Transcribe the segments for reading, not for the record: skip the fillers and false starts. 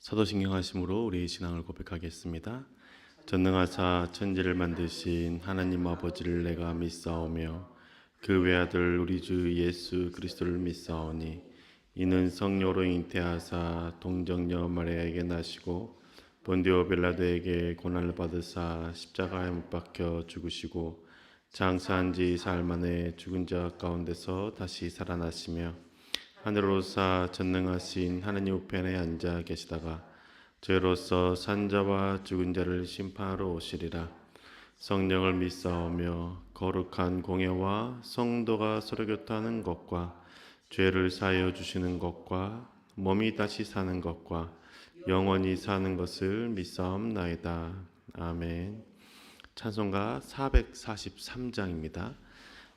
사도신경하심으로 우리의 신앙을 고백하겠습니다. 전능하사 천지를 만드신 하나님 아버지를 내가 믿사오며 그 외아들 우리 주 예수 그리스도를 믿사오니 이는 성령으로 잉태하사 동정녀 마리아에게 나시고 본디오 빌라도에게 고난을 받으사 십자가에 못 박혀 죽으시고 장사한 지 사흘 만에 죽은 자 가운데서 다시 살아나시며 하늘로 사 전능하신 하나님 우편에 앉아 계시다가 죄로서 산자와 죽은 자를 심판하러 오시리라. 성령을 믿사오며 거룩한 공예와 성도가 서로 교통하는 것과 죄를 사하여 주시는 것과 몸이 다시 사는 것과 영원히 사는 것을 믿사옵나이다. 아멘. 찬송가 443장입니다.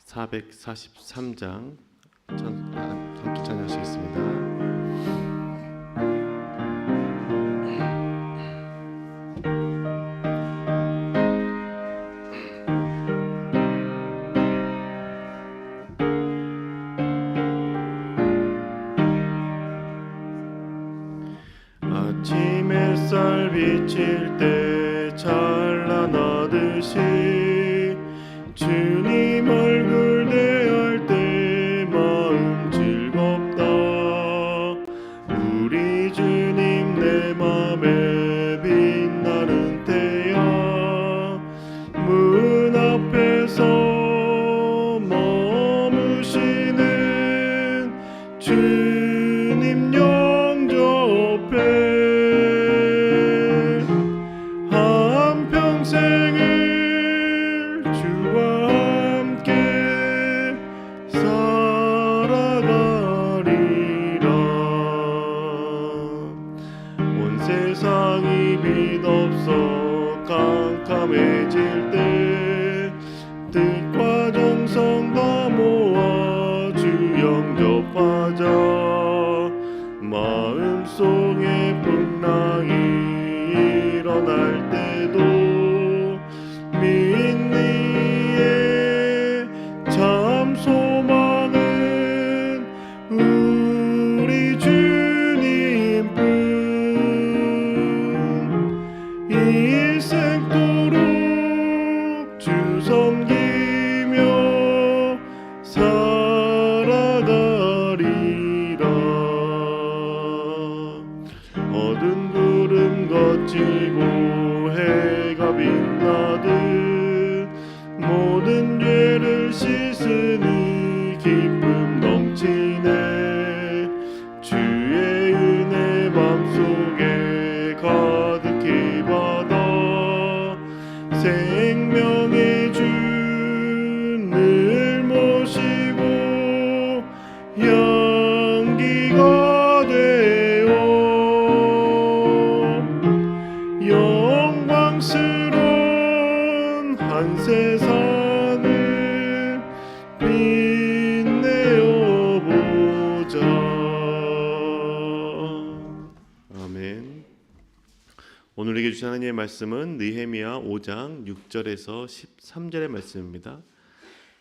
443장 함께 찬양하시겠습니다. 아침 햇살 비칠 때 찬란하듯이 주님 얼굴 대할 때 마음 즐겁다. 우리 주님 내 맘에 빛나는 태양 문 앞에서 머무시는 주님 영접해 한평생을 주와 함께 살아가리라. 온 세상이 빛없어 깜깜해질 때 뜻과 정성 다 모아 주 영접하자. 마음속에 풍랑이 일어날 때도 믿니에 참 소망은 우리 주님뿐. 일생도록 주 섬기며 살아가리라. 어두운 구름 걷히고 해가 빛나듯 모든 죄를 씻으니 기쁨 넘치네. 주의 은혜 맘속에 가득히 받아 생명의 주 늘 모시고 향기가 되어 영광스러운 한 세상을 빛내어 보자. 아멘. 오늘에게 주신 하나님의 말씀은 느헤미야 5장 6절에서 13절의 말씀입니다.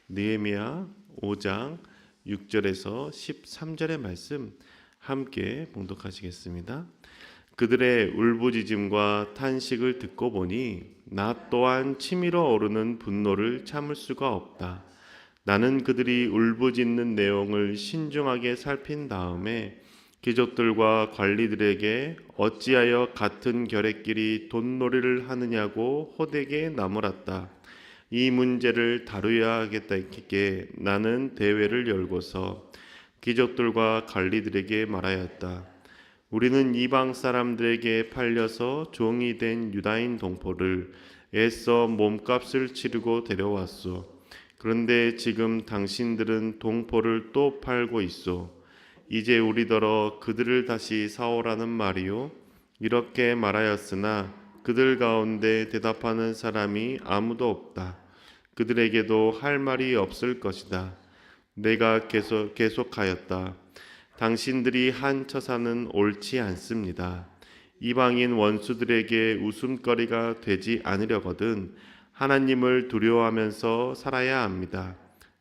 느헤미야 5장 6절에서 13절의 말씀 함께 봉독하시겠습니다. 그들의 울부짖음과 탄식을 듣고 보니 나 또한 치밀어 오르는 분노를 참을 수가 없다. 나는 그들이 울부짖는 내용을 신중하게 살핀 다음에 귀족들과 관리들에게 어찌하여 같은 결의끼리 돈놀이를 하느냐고 호되게 나무랐다. 이 문제를 다루어야 하겠다 했기에 나는 대회를 열고서 귀족들과 관리들에게 말하였다. 우리는 이방 사람들에게 팔려서 종이 된 유다인 동포를 애써 몸값을 치르고 데려왔소. 그런데 지금 당신들은 동포를 또 팔고 있소. 이제 우리더러 그들을 다시 사오라는 말이요. 이렇게 말하였으나 그들 가운데 대답하는 사람이 아무도 없다. 그들에게도 할 말이 없을 것이다. 내가 계속하였다. 당신들이 한 처사는 옳지 않습니다. 이방인 원수들에게 웃음거리가 되지 않으려거든 하나님을 두려워하면서 살아야 합니다.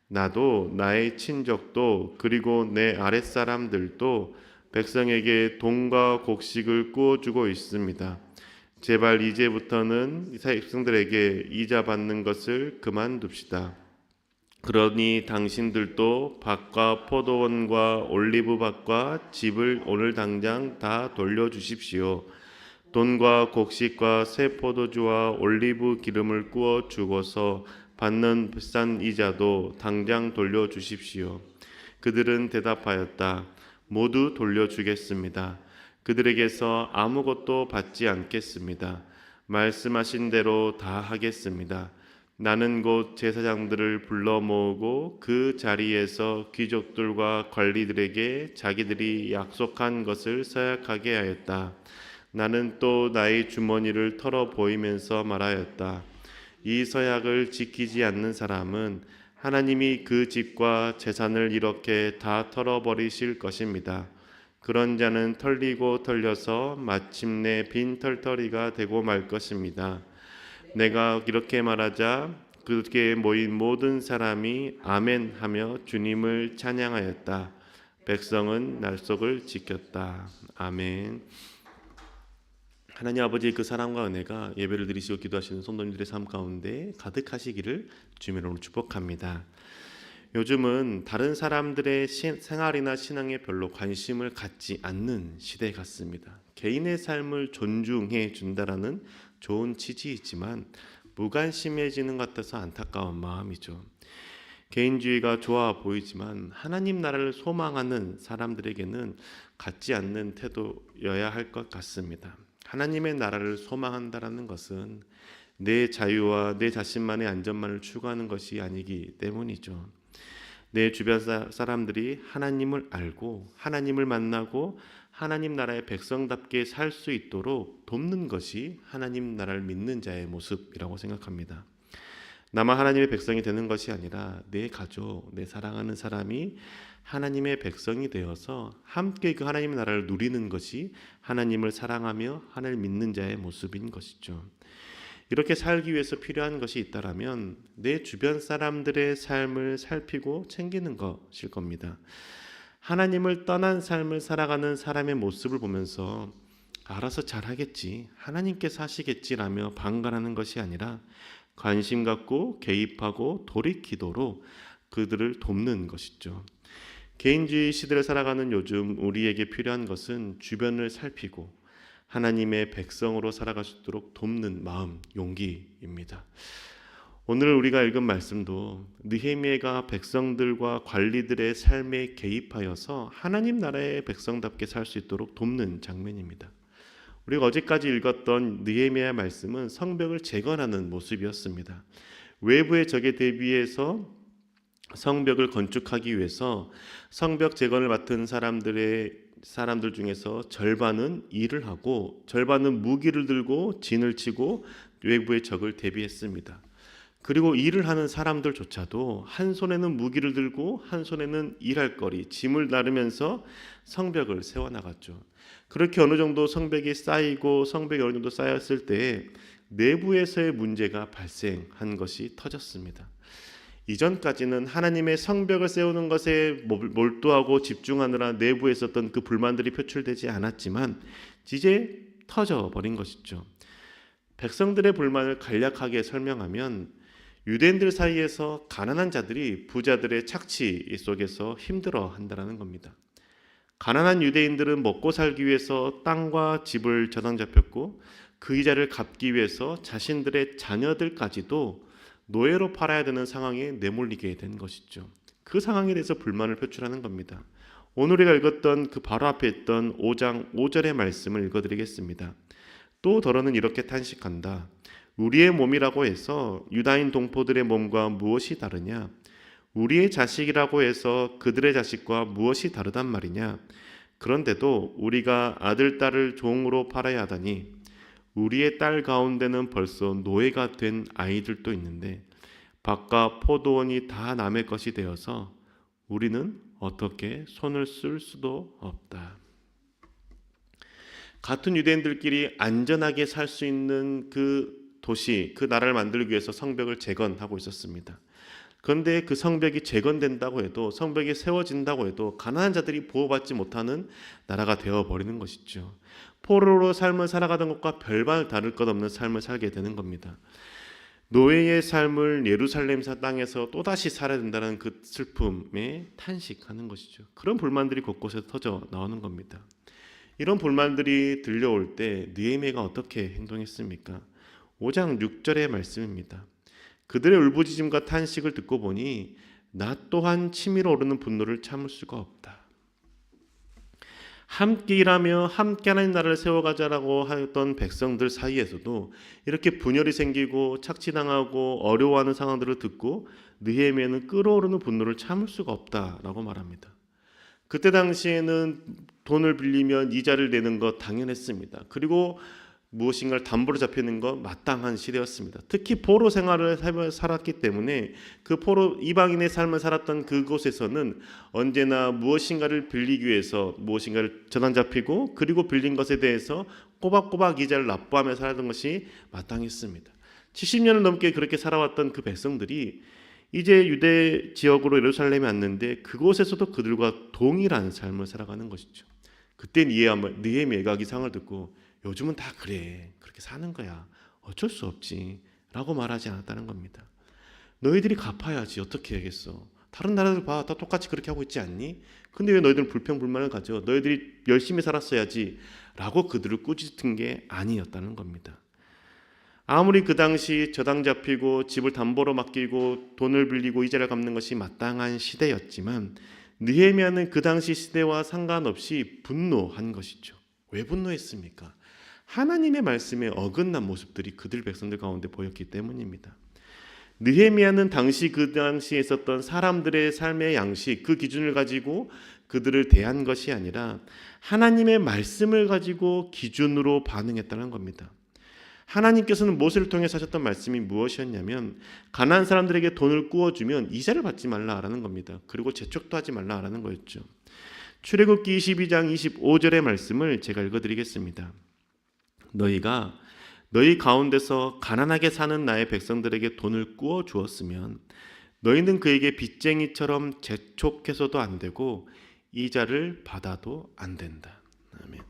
나도 나의 친족도 그리고 내 아랫사람들도 백성에게 돈과 곡식을 구워주고 있습니다. 제발 이제부터는 백성들에게 이자 받는 것을 그만둡시다. 그러니 당신들도 밭과 포도원과 올리브밭과 집을 오늘 당장 다 돌려주십시오. 돈과 곡식과 새 포도주와 올리브 기름을 구워 주고서 받는 비싼 이자도 당장 돌려주십시오. 그들은 대답하였다. 모두 돌려주겠습니다. 그들에게서 아무것도 받지 않겠습니다. 말씀하신 대로 다 하겠습니다. 나는 곧 제사장들을 불러 모으고 그 자리에서 귀족들과 관리들에게 자기들이 약속한 것을 서약하게 하였다. 나는 또 나의 주머니를 털어 보이면서 말하였다. 이 서약을 지키지 않는 사람은 하나님이 그 집과 재산을 이렇게 다 털어버리실 것입니다. 그런 자는 털리고 털려서 마침내 빈 털터리가 되고 말 것입니다. 내가 이렇게 말하자 그렇게 모인 모든 사람이 아멘 하며 주님을 찬양하였다. 백성은 날속을 지켰다. 아멘. 하나님 아버지의 그 사랑과 은혜가 예배를 드리시고 기도하시는 성도님들의 삶 가운데 가득하시기를 주님으로 축복합니다. 요즘은 다른 사람들의 생활이나 신앙에 별로 관심을 갖지 않는 시대 같습니다. 개인의 삶을 존중해 준다라는 좋은 취지이지만 무관심해지는 것 같아서 안타까운 마음이죠. 개인주의가 좋아 보이지만 하나님 나라를 소망하는 사람들에게는 갖지 않는 태도여야 할 것 같습니다. 하나님의 나라를 소망한다라는 것은 내 자유와 내 자신만의 안전만을 추구하는 것이 아니기 때문이죠. 내 주변 사람들이 하나님을 알고 하나님을 만나고 하나님 나라의 백성답게 살 수 있도록 돕는 것이 하나님 나라를 믿는 자의 모습이라고 생각합니다. 나만 하나님의 백성이 되는 것이 아니라 내 가족, 내 사랑하는 사람이 하나님의 백성이 되어서 함께 그 하나님의 나라를 누리는 것이 하나님을 사랑하며 하나님을 믿는 자의 모습인 것이죠. 이렇게 살기 위해서 필요한 것이 있다라면 내 주변 사람들의 삶을 살피고 챙기는 것일 겁니다. 하나님을 떠난 삶을 살아가는 사람의 모습을 보면서 알아서 잘하겠지, 하나님께서 하시겠지라며 방관하는 것이 아니라 관심 갖고 개입하고 돌이키도록 그들을 돕는 것이죠. 개인주의 시대를 살아가는 요즘 우리에게 필요한 것은 주변을 살피고 하나님의 백성으로 살아갈 수 있도록 돕는 마음, 용기입니다. 오늘 우리가 읽은 말씀도 느헤미야가 백성들과 관리들의 삶에 개입하여서 하나님 나라의 백성답게 살 수 있도록 돕는 장면입니다. 우리가 어제까지 읽었던 느헤미야 말씀은 성벽을 재건하는 모습이었습니다. 외부의 적에 대비해서 성벽을 건축하기 위해서 성벽 재건을 맡은 사람들 중에서 절반은 일을 하고 절반은 무기를 들고 진을 치고 외부의 적을 대비했습니다. 그리고 일을 하는 사람들조차도 한 손에는 무기를 들고 한 손에는 일할 거리, 짐을 나르면서 성벽을 세워나갔죠. 그렇게 어느 정도 성벽이 쌓이고 성벽이 어느 정도 쌓였을 때 내부에서의 문제가 발생한 것이 터졌습니다. 이전까지는 하나님의 성벽을 세우는 것에 몰두하고 집중하느라 내부에 있었던 그 불만들이 표출되지 않았지만 이제 터져버린 것이죠. 백성들의 불만을 간략하게 설명하면 유대인들 사이에서 가난한 자들이 부자들의 착취 속에서 힘들어한다는 겁니다. 가난한 유대인들은 먹고 살기 위해서 땅과 집을 저당 잡혔고 그 이자를 갚기 위해서 자신들의 자녀들까지도 노예로 팔아야 되는 상황에 내몰리게 된 것이죠. 그 상황에 대해서 불만을 표출하는 겁니다. 오늘 우리가 읽었던 그 바로 앞에 있던 5장 5절의 말씀을 읽어드리겠습니다. 또 더러는 이렇게 탄식한다. 우리의 몸이라고 해서 유다인 동포들의 몸과 무엇이 다르냐? 우리의 자식이라고 해서 그들의 자식과 무엇이 다르단 말이냐? 그런데도 우리가 아들, 딸을 종으로 팔아야 하다니 우리의 딸 가운데는 벌써 노예가 된 아이들도 있는데 밭과 포도원이 다 남의 것이 되어서 우리는 어떻게 손을 쓸 수도 없다. 같은 유대인들끼리 안전하게 살 수 있는 그 도시, 그 나라를 만들기 위해서 성벽을 재건하고 있었습니다. 그런데 그 성벽이 재건된다고 해도, 성벽이 세워진다고 해도 가난한 자들이 보호받지 못하는 나라가 되어버리는 것이죠. 포로로 삶을 살아가던 것과 별반 다를 것 없는 삶을 살게 되는 겁니다. 노예의 삶을 예루살렘 땅에서 또다시 살아야 된다는 그 슬픔에 탄식하는 것이죠. 그런 불만들이 곳곳에 터져 나오는 겁니다. 이런 불만들이 들려올 때 느헤미야가 어떻게 행동했습니까? 5장 6절의 말씀입니다. 그들의 울부짖음과 탄식을 듣고 보니 나 또한 치밀어 오르는 분노를 참을 수가 없다. 함께 일하며 함께 하나님 나라를 세워가자라고 하였던 백성들 사이에서도 이렇게 분열이 생기고 착취당하고 어려워하는 상황들을 듣고 느헤미야는 끓어오르는 분노를 참을 수가 없다라고 말합니다. 그때 당시에는 돈을 빌리면 이자를 내는 것 당연했습니다. 그리고 무엇인가를 담보로 잡히는 것 마땅한 시대였습니다. 특히 포로 생활을 살았기 때문에 그 포로 이방인의 삶을 살았던 그곳에서는 언제나 무엇인가를 빌리기 위해서 무엇인가를 전환 잡히고 그리고 빌린 것에 대해서 꼬박꼬박 이자를 납부하며 살았던 것이 마땅했습니다. 70년을 넘게 그렇게 살아왔던 그 백성들이 이제 유대 지역으로 예루살렘에 왔는데 그곳에서도 그들과 동일한 삶을 살아가는 것이죠. 그때 느헤미야가 기상을 듣고 요즘은 다 그래, 그렇게 사는 거야, 어쩔 수 없지 라고 말하지 않았다는 겁니다. 너희들이 갚아야지, 어떻게 해야겠어, 다른 나라들 봐, 다 똑같이 그렇게 하고 있지 않니? 근데 왜 너희들은 불평불만을 가져? 너희들이 열심히 살았어야지 라고 그들을 꾸짖은 게 아니었다는 겁니다. 아무리 그 당시 저당 잡히고 집을 담보로 맡기고 돈을 빌리고 이자를 갚는 것이 마땅한 시대였지만 느헤미야는 그 당시 시대와 상관없이 분노한 것이죠. 왜 분노했습니까? 하나님의 말씀에 어긋난 모습들이 그들 백성들 가운데 보였기 때문입니다. 느헤미야는 그 당시에 있었던 사람들의 삶의 양식, 그 기준을 가지고 그들을 대한 것이 아니라 하나님의 말씀을 가지고 기준으로 반응했다는 겁니다. 하나님께서는 모세를 통해 하셨던 말씀이 무엇이었냐면 가난한 사람들에게 돈을 꾸어주면 이자를 받지 말라라는 겁니다. 그리고 재촉도 하지 말라라는 거였죠. 출애굽기 22장 25절의 말씀을 제가 읽어드리겠습니다. 너희가 너희 가운데서 가난하게 사는 나의 백성들에게 돈을 꾸어 주었으면 너희는 그에게 빚쟁이처럼 재촉해서도 안 되고 이자를 받아도 안 된다. 아멘.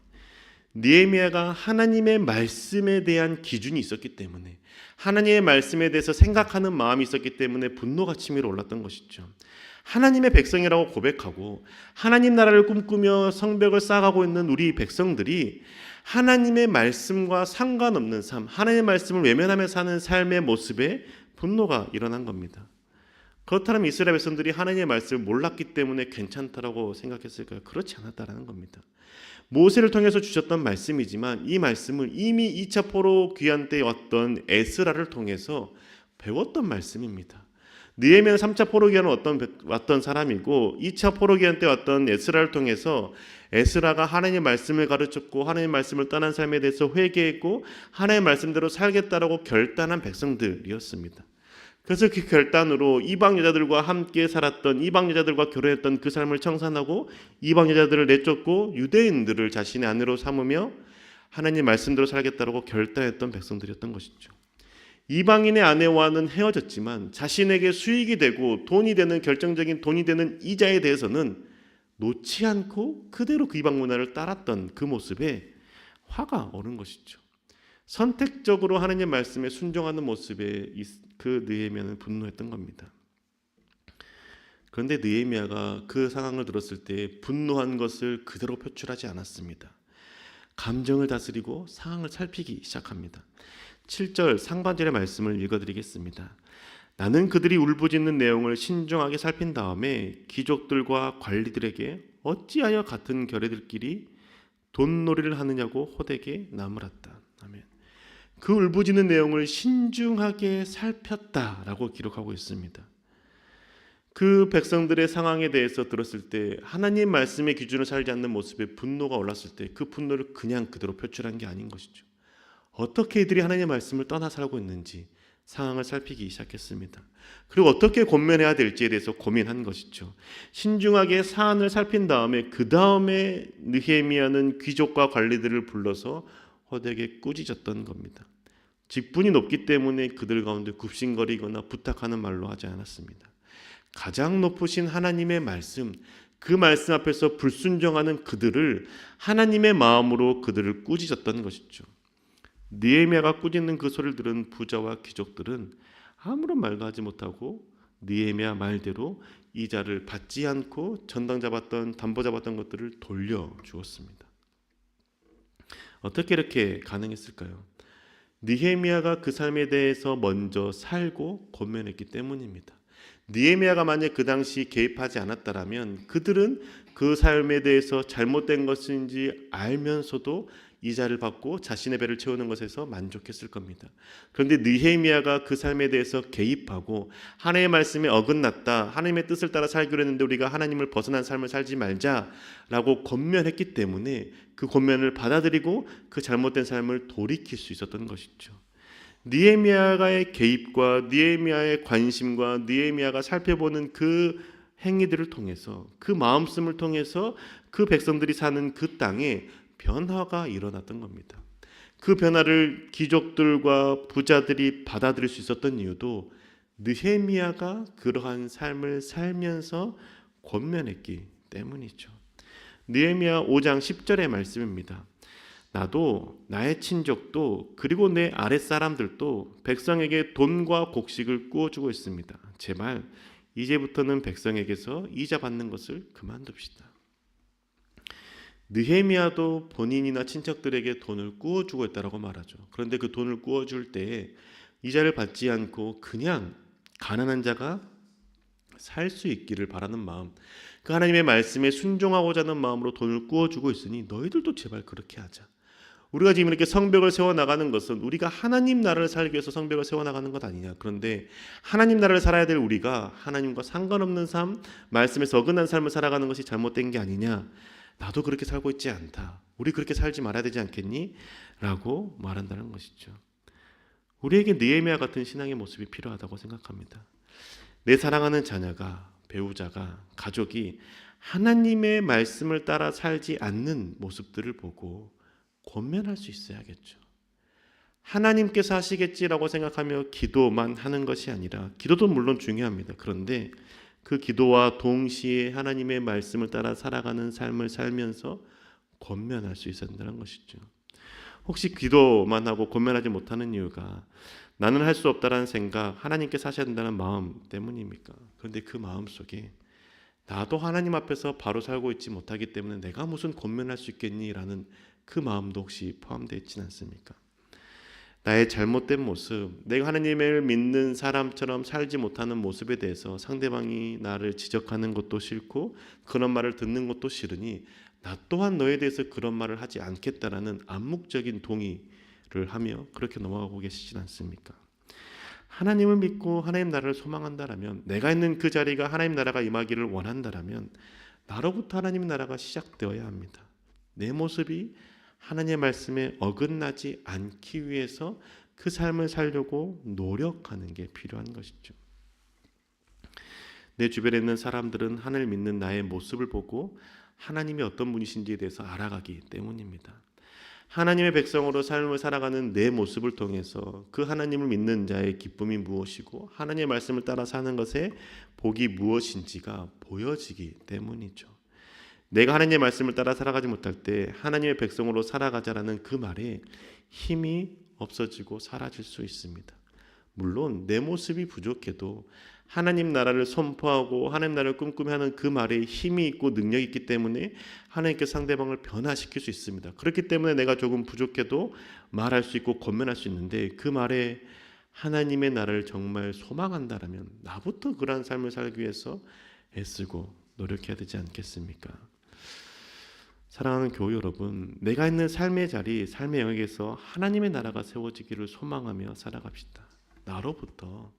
느헤미야가 하나님의 말씀에 대한 기준이 있었기 때문에, 하나님의 말씀에 대해서 생각하는 마음이 있었기 때문에 분노가 치밀어 올랐던 것이죠. 하나님의 백성이라고 고백하고 하나님 나라를 꿈꾸며 성벽을 쌓아가고 있는 우리 백성들이 하나님의 말씀과 상관없는 삶, 하나님의 말씀을 외면하며 사는 삶의 모습에 분노가 일어난 겁니다. 그렇다면 이스라엘 백성들이 하나님의 말씀을 몰랐기 때문에 괜찮다라고 생각했을까요? 그렇지 않았다라는 겁니다. 모세를 통해서 주셨던 말씀이지만 이 말씀을 이미 2차 포로 귀환 때 왔던 에스라를 통해서 배웠던 말씀입니다. 느헤미야는 3차 포로 귀환을 왔던 사람이고 2차 포로 귀환 때 왔던 에스라를 통해서 에스라가 하나님의 말씀을 가르쳤고 하나님의 말씀을 떠난 삶에 대해서 회개했고 하나님의 말씀대로 살겠다라고 결단한 백성들이었습니다. 그래서 그 결단으로 이방 여자들과 함께 살았던, 이방 여자들과 결혼했던 그 삶을 청산하고 이방 여자들을 내쫓고 유대인들을 자신의 아내로 삼으며 하나님의 말씀대로 살겠다라고 결단했던 백성들이었던 것이죠. 이방인의 아내와는 헤어졌지만 자신에게 수익이 되고 돈이 되는, 결정적인 돈이 되는 이자에 대해서는 놓지 않고 그대로 그 이방 문화를 따랐던 그 모습에 화가 오른 것이죠. 선택적으로 하나님의 말씀에 순종하는 모습에 그 느헤미야는 분노했던 겁니다. 그런데 느헤미야가 그 상황을 들었을 때 분노한 것을 그대로 표출하지 않았습니다. 감정을 다스리고 상황을 살피기 시작합니다. 7절 상반절의 말씀을 읽어드리겠습니다. 나는 그들이 울부짖는 내용을 신중하게 살핀 다음에 귀족들과 관리들에게 어찌하여 같은 결의들끼리 돈놀이를 하느냐고 호되게 나무랐다. 아멘. 그 울부짖는 내용을 신중하게 살폈다라고 기록하고 있습니다. 그 백성들의 상황에 대해서 들었을 때 하나님 말씀의 기준을 살지 않는 모습에 분노가 올랐을 때 그 분노를 그냥 그대로 표출한 게 아닌 것이죠. 어떻게 이들이 하나님의 말씀을 떠나 살고 있는지 상황을 살피기 시작했습니다. 그리고 어떻게 권면해야 될지에 대해서 고민한 것이죠. 신중하게 사안을 살핀 다음에 그 다음에 느헤미야는 귀족과 관리들을 불러서 호되게 꾸짖었던 겁니다. 직분이 높기 때문에 그들 가운데 굽신거리거나 부탁하는 말로 하지 않았습니다. 가장 높으신 하나님의 말씀, 그 말씀 앞에서 불순종하는 그들을 하나님의 마음으로 그들을 꾸짖었던 것이죠. 느헤미야가 꾸짖는 그 소리를 들은 부자와 귀족들은 아무런 말도 하지 못하고 느헤미야 말대로 이자를 받지 않고 전당 잡았던 담보 잡았던 것들을 돌려주었습니다. 어떻게 이렇게 가능했을까요? 느헤미야가 그 삶에 대해서 먼저 살고 권면했기 때문입니다. 느헤미야가 만약 그 당시 개입하지 않았다라면 그들은 그 삶에 대해서 잘못된 것인지 알면서도 이자를 받고 자신의 배를 채우는 것에서 만족했을 겁니다. 그런데 느헤미야가 그 삶에 대해서 개입하고 하나님의 말씀에 어긋났다, 하나님의 뜻을 따라 살기로 했는데 우리가 하나님을 벗어난 삶을 살지 말자라고 권면했기 때문에 그 권면을 받아들이고 그 잘못된 삶을 돌이킬 수 있었던 것이죠. 느헤미야의 개입과 느헤미야의 관심과 느헤미야가 살펴보는 그 행위들을 통해서, 그 마음씀을 통해서 그 백성들이 사는 그 땅에 변화가 일어났던 겁니다. 그 변화를 귀족들과 부자들이 받아들일 수 있었던 이유도 느헤미야가 그러한 삶을 살면서 권면했기 때문이죠. 느헤미야 5장 10절의 말씀입니다. 나도 나의 친족도 그리고 내 아랫사람들도 백성에게 돈과 곡식을 구워주고 있습니다. 제발 이제부터는 백성에게서 이자 받는 것을 그만둡시다. 느헤미야도 본인이나 친척들에게 돈을 구워주고 있다고 말하죠. 그런데 그 돈을 구워줄 때 이자를 받지 않고 그냥 가난한 자가 살 수 있기를 바라는 마음, 그 하나님의 말씀에 순종하고자 하는 마음으로 돈을 구워주고 있으니 너희들도 제발 그렇게 하자. 우리가 지금 이렇게 성벽을 세워나가는 것은 우리가 하나님 나라를 살기 위해서 성벽을 세워나가는 것 아니냐. 그런데 하나님 나라를 살아야 될 우리가 하나님과 상관없는 삶, 말씀에서 어긋난 삶을 살아가는 것이 잘못된 게 아니냐. 나도 그렇게 살고 있지 않다. 우리 그렇게 살지 말아야 되지 않겠니? 라고 말한다는 것이죠. 우리에게 느헤미야 같은 신앙의 모습이 필요하다고 생각합니다. 내 사랑하는 자녀가, 배우자가, 가족이 하나님의 말씀을 따라 살지 않는 모습들을 보고 권면할 수 있어야겠죠. 하나님께서 하시겠지라고 생각하며 기도만 하는 것이 아니라, 기도도 물론 중요합니다. 그런데 그 기도와 동시에 하나님의 말씀을 따라 살아가는 삶을 살면서 권면할 수 있어야 한다는 것이죠. 혹시 기도만 하고 권면하지 못하는 이유가 나는 할 수 없다라는 생각, 하나님께서 하셔야 된다는 마음 때문입니까? 그런데 그 마음 속에 나도 하나님 앞에서 바로 살고 있지 못하기 때문에 내가 무슨 권면할 수 있겠니라는 그 마음도 혹시 포함되어 있지는 않습니까? 나의 잘못된 모습, 내가 하나님을 믿는 사람처럼 살지 못하는 모습에 대해서 상대방이 나를 지적하는 것도 싫고 그런 말을 듣는 것도 싫으니 나 또한 너에 대해서 그런 말을 하지 않겠다라는 암묵적인 동의를 하며 그렇게 넘어가고 계시진 않습니까? 하나님을 믿고 하나님 나라를 소망한다라면, 내가 있는 그 자리가 하나님 나라가 임하기를 원한다라면 나로부터 하나님 나라가 시작되어야 합니다. 내 모습이 하나님의 말씀에 어긋나지 않기 위해서 그 삶을 살려고 노력하는 게 필요한 것이죠. 내 주변에 있는 사람들은 하나님을 믿는 나의 모습을 보고 하나님이 어떤 분이신지에 대해서 알아가기 때문입니다. 하나님의 백성으로 삶을 살아가는 내 모습을 통해서 그 하나님을 믿는 자의 기쁨이 무엇이고 하나님의 말씀을 따라 사는 것의 복이 무엇인지가 보여지기 때문이죠. 내가 하나님의 말씀을 따라 살아가지 못할 때 하나님의 백성으로 살아가자라는 그 말에 힘이 없어지고 사라질 수 있습니다. 물론 내 모습이 부족해도 하나님 나라를 선포하고 하나님 나라를 꿈꾸며 하는 그 말에 힘이 있고 능력이 있기 때문에 하나님께서 상대방을 변화시킬 수 있습니다. 그렇기 때문에 내가 조금 부족해도 말할 수 있고 권면할 수 있는데 그 말에 하나님의 나라를 정말 소망한다라면 나부터 그러한 삶을 살기 위해서 애쓰고 노력해야 되지 않겠습니까? 사랑하는 교우 여러분, 내가 있는 삶의 자리, 삶의 영역에서 하나님의 나라가 세워지기를 소망하며 살아갑시다. 나로부터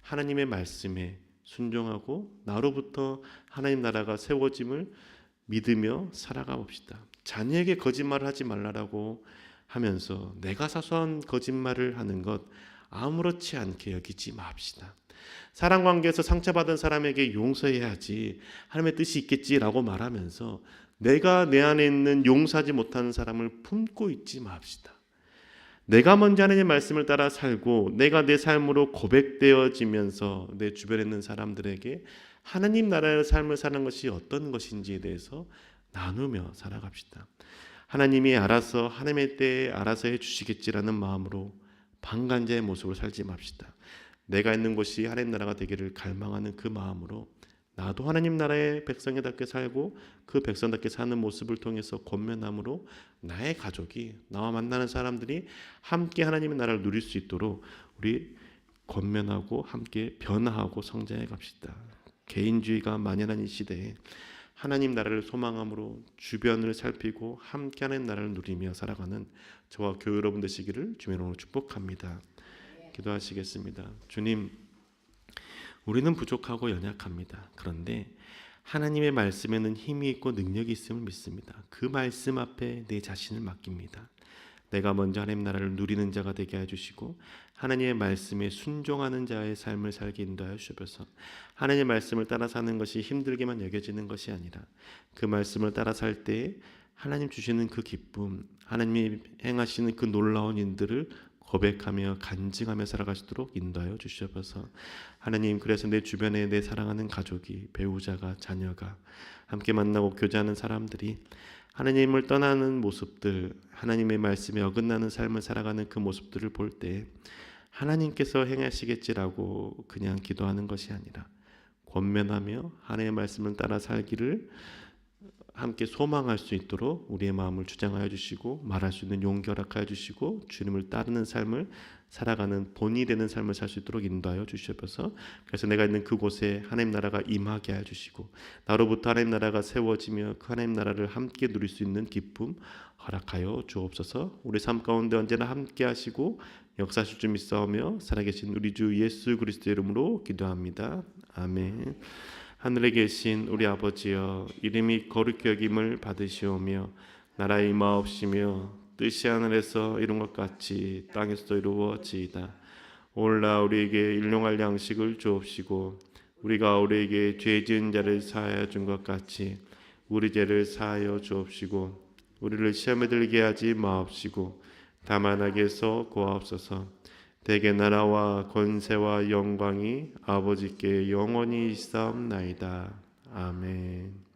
하나님의 말씀에 순종하고 나로부터 하나님 나라가 세워짐을 믿으며 살아가 봅시다. 자녀에게 거짓말을 하지 말라라고 하면서 내가 사소한 거짓말을 하는 것 아무렇지 않게 여기지 맙시다. 사랑 관계에서 상처받은 사람에게 용서해야지 하나님의 뜻이 있겠지라고 말하면서 내가 내 안에 있는 용서하지 못하는 사람을 품고 있지 맙시다. 내가 먼저 하나님의 말씀을 따라 살고 내가 내 삶으로 고백되어지면서 내 주변에 있는 사람들에게 하나님 나라의 삶을 사는 것이 어떤 것인지에 대해서 나누며 살아갑시다. 하나님이 알아서 하나님의 때에 알아서 해주시겠지라는 마음으로 방관자의 모습을 살지 맙시다. 내가 있는 곳이 하나님 나라가 되기를 갈망하는 그 마음으로 나도 하나님 나라의 백성답게 살고 그 백성답게 사는 모습을 통해서 권면함으로 나의 가족이 나와 만나는 사람들이 함께 하나님의 나라를 누릴 수 있도록 우리 권면하고 함께 변화하고 성장해 갑시다. 개인주의가 만연한 이 시대에 하나님 나라를 소망함으로 주변을 살피고 함께 하나님 나라를 누리며 살아가는 저와 교회 여러분 되시기를 주의 이름으로 축복합니다. 기도하시겠습니다. 주님, 우리는 부족하고 연약합니다. 그런데 하나님의 말씀에는 힘이 있고 능력이 있음을 믿습니다. 그 말씀 앞에 내 자신을 맡깁니다. 내가 먼저 하나님 나라를 누리는 자가 되게 해주시고 하나님의 말씀에 순종하는 자의 삶을 살게 인도하여 주셔서 하나님의 말씀을 따라 사는 것이 힘들게만 여겨지는 것이 아니라 그 말씀을 따라 살 때에 하나님 주시는 그 기쁨, 하나님이 행하시는 그 놀라운 일들을 고백하며 간증하며 살아가시도록 인도하여 주시옵소서. 하나님, 그래서 내 주변에 내 사랑하는 가족이, 배우자가, 자녀가 함께 만나고 교제하는 사람들이 하나님을 떠나는 모습들, 하나님의 말씀에 어긋나는 삶을 살아가는 그 모습들을 볼 때 하나님께서 행하시겠지라고 그냥 기도하는 것이 아니라 권면하며 하나님의 말씀을 따라 살기를 함께 소망할 수 있도록 우리의 마음을 주장하여 주시고 말할 수 있는 용기 허락하여 주시고 주님을 따르는 삶을 살아가는 본이 되는 삶을 살 수 있도록 인도하여 주시옵소서. 그래서 내가 있는 그곳에 하나님 나라가 임하게 하여 주시고 나로부터 하나님 나라가 세워지며 그 하나님 나라를 함께 누릴 수 있는 기쁨 허락하여 주옵소서. 우리 삶 가운데 언제나 함께 하시고 역사하실 줄 믿사오며 살아계신 우리 주 예수 그리스도의 이름으로 기도합니다. 아멘. 하늘에 계신 우리 아버지여, 이름이 거룩히 여김을 받으시오며 나라의 임하옵시며 뜻이 하늘에서 이룬 것 같이 땅에서도 이루어지이다. 오늘날 우리에게 일용할 양식을 주옵시고 우리가 우리에게 죄 지은 자를 사하여 준 것 같이 우리 죄를 사하여 주옵시고 우리를 시험에 들게 하지 마옵시고 다만 악에서 구하옵소서. 대개 나라와 권세와 영광이 아버지께 영원히 있사옵나이다. 아멘.